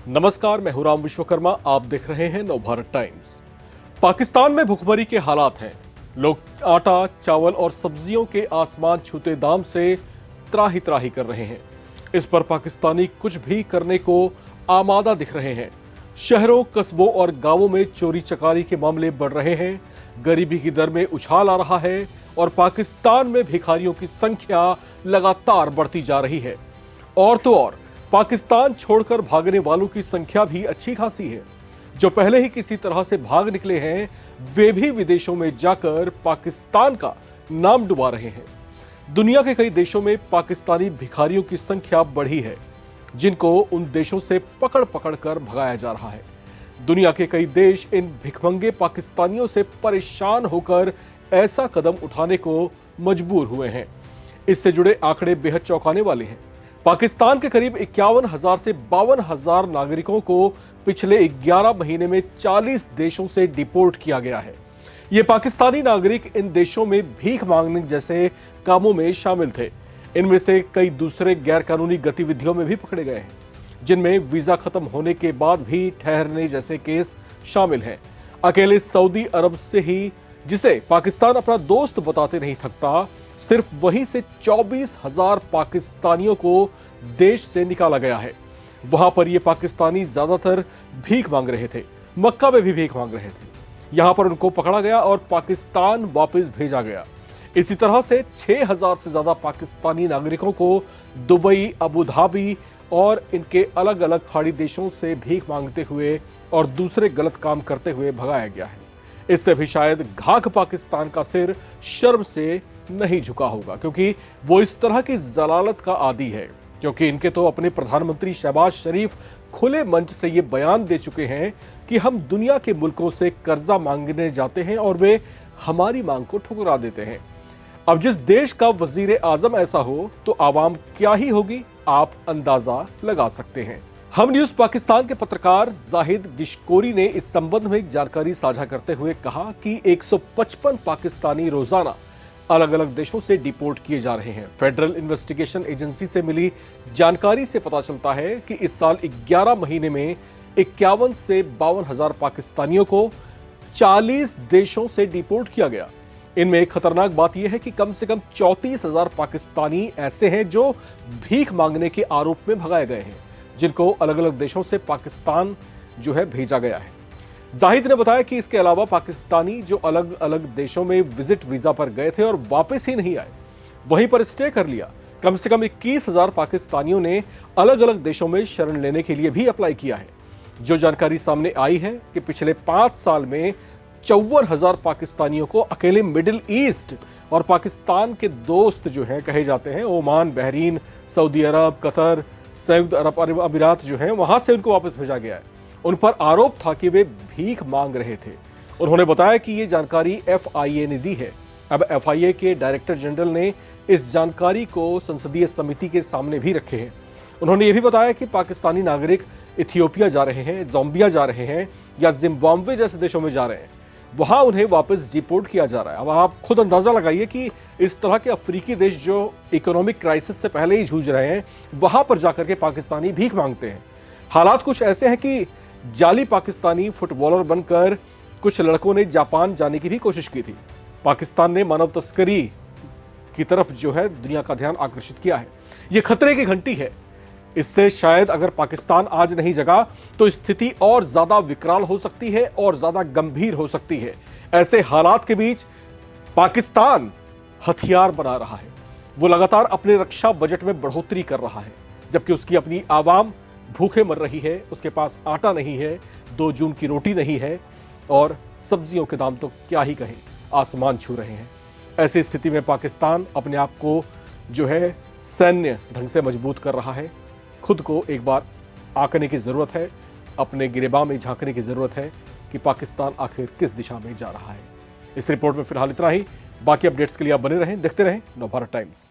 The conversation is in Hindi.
नमस्कार, मैं हूं राम विश्वकर्मा। आप देख रहे हैं नवभारत टाइम्स। पाकिस्तान में भुखमरी के हालात हैं। लोग आटा, चावल और सब्जियों के आसमान छूते दाम से त्राही त्राही कर रहे हैं। इस पर पाकिस्तानी कुछ भी करने को आमादा दिख रहे हैं। शहरों, कस्बों और गांवों में चोरी चकारी के मामले बढ़ रहे हैं। गरीबी की दर में उछाल आ रहा है और पाकिस्तान में भिखारियों की संख्या लगातार बढ़ती जा रही है। और तो और पाकिस्तान छोड़कर भागने वालों की संख्या भी अच्छी खासी है। जो पहले ही किसी तरह से भाग निकले हैं, वे भी विदेशों में जाकर पाकिस्तान का नाम डुबा रहे हैं। दुनिया के कई देशों में पाकिस्तानी भिखारियों की संख्या बढ़ी है, जिनको उन देशों से पकड़ पकड़ कर भगाया जा रहा है। दुनिया के कई देश इन भिखमंगे पाकिस्तानियों से परेशान होकर ऐसा कदम उठाने को मजबूर हुए हैं। इससे जुड़े आंकड़े बेहद चौंकाने वाले हैं। पाकिस्तान के करीब 51,000 से 52,000 नागरिकों को पिछले 11 महीने में 40 देशों से डिपोर्ट किया गया है। ये पाकिस्तानी नागरिक इन देशों में भीख मांगने जैसे कामों में शामिल थे। इनमें से कई दूसरे गैरकानूनी गतिविधियों में भी पकड़े गए हैं, जिनमें वीजा खत्म होने के बाद भी ठहरने जैसे केस शामिल हैं। अकेले सऊदी अरब से ही, जिसे पाकिस्तान अपना दोस्त बताते नहीं थकता, सिर्फ वहीं से 24,000 पाकिस्तानियों को देश से निकाला गया है। वहां पर ये पाकिस्तानी ज्यादातर भीख मांग रहे थे। मक्का में भी भीख मांग रहे थे। यहां पर उनको पकड़ा गया और पाकिस्तान वापस भेजा गया। इसी तरह से 6,000 से ज्यादा पाकिस्तानी नागरिकों को दुबई, अबू धाबी और इनके अलग अलग खाड़ी देशों से भीख मांगते हुए और दूसरे गलत काम करते हुए भगाया गया है। इससे भी शायद घाघ पाकिस्तान का सिर शर्म से नहीं झुका होगा, क्योंकि वो इस तरह की जलालत का आदी है। क्योंकि इनके तो अपने प्रधानमंत्री शहबाज शरीफ खुले मंच से ये बयान दे चुके हैं कि हम दुनिया के मुल्कों से कर्जा मांगने जाते हैं और वे हमारी मांग को ठुकरा देते हैं। अब जिस देश का वजीर आजम ऐसा हो तो आवाम क्या ही होगी, आप अंदाजा लगा सकते हैं। हम न्यूज पाकिस्तान के पत्रकार जाहिद गिशकोरी ने इस संबंध में एक जानकारी साझा करते हुए कहा कि 155 पाकिस्तानी रोजाना अलग अलग देशों से डिपोर्ट किए जा रहे हैं। फेडरल इन्वेस्टिगेशन एजेंसी से मिली जानकारी से पता चलता है कि इस साल 11 महीने में 51 से 52,000 पाकिस्तानियों को 40 देशों से डिपोर्ट किया गया। इनमें एक खतरनाक बात यह है कि कम से कम 34,000 पाकिस्तानी ऐसे हैं जो भीख मांगने के आरोप में भगाए गए हैं, जिनको अलग अलग देशों से पाकिस्तान भेजा गया है। जाहिद ने बताया कि इसके अलावा पाकिस्तानी जो अलग अलग देशों में विजिट वीजा पर गए थे और वापस ही नहीं आए, वहीं पर स्टे कर लिया, कम से कम 21,000 पाकिस्तानियों ने अलग अलग देशों में शरण लेने के लिए भी अप्लाई किया है। जो जानकारी सामने आई है कि पिछले 5 साल में 54,000 पाकिस्तानियों को अकेले मिडिल ईस्ट और पाकिस्तान के दोस्त कहे जाते हैं, ओमान, बहरीन, सऊदी अरब, कतर, संयुक्त अरब अमीरात वहां से उनको वापस भेजा गया है। उन पर आरोप था कि वे भीख मांग रहे थे। उन्होंने बताया कि ये जानकारी FIA ने दी है। अब FIA के डायरेक्टर जनरल ने इस जानकारी को संसदीय समिति के सामने भी रखे हैं। उन्होंने ये भी बताया कि पाकिस्तानी नागरिक इथियोपिया जा रहे हैं, ज़ाम्बिया जा रहे हैं या जिम्बाब्वे जैसे देशों में जा रहे हैं, वहां उन्हें वापस डिपोर्ट किया जा रहा है। अब आप खुद अंदाजा लगाइए कि इस तरह के अफ्रीकी देश जो इकोनॉमिक क्राइसिस से पहले ही जूझ रहे हैं, वहां पर जाकर के पाकिस्तानी भीख मांगते हैं। हालात कुछ ऐसे हैं कि जाली पाकिस्तानी फुटबॉलर बनकर कुछ लड़कों ने जापान जाने की भी कोशिश की थी। पाकिस्तान ने मानव तस्करी की तरफ दुनिया का ध्यान आकर्षित किया है। यह खतरे की घंटी है। इससे शायद अगर पाकिस्तान आज नहीं जगा तो स्थिति और ज्यादा विकराल हो सकती है और ज्यादा गंभीर हो सकती है। ऐसे हालात के बीच पाकिस्तान हथियार बना रहा है। वो लगातार अपने रक्षा बजट में बढ़ोतरी कर रहा है, जबकि उसकी अपनी आवाम भूखे मर रही है। उसके पास आटा नहीं है, 2 जून की रोटी नहीं है और सब्जियों के दाम तो क्या ही कहें, आसमान छू रहे हैं। ऐसी स्थिति में पाकिस्तान अपने आप को सैन्य ढंग से मजबूत कर रहा है। खुद को एक बार आंकने की जरूरत है, अपने गिरेबां में झांकने की जरूरत है कि पाकिस्तान आखिर किस दिशा में जा रहा है। इस रिपोर्ट में फिलहाल इतना ही। बाकी अपडेट्स के लिए आप बने रहें, देखते रहें नवभारत टाइम्स।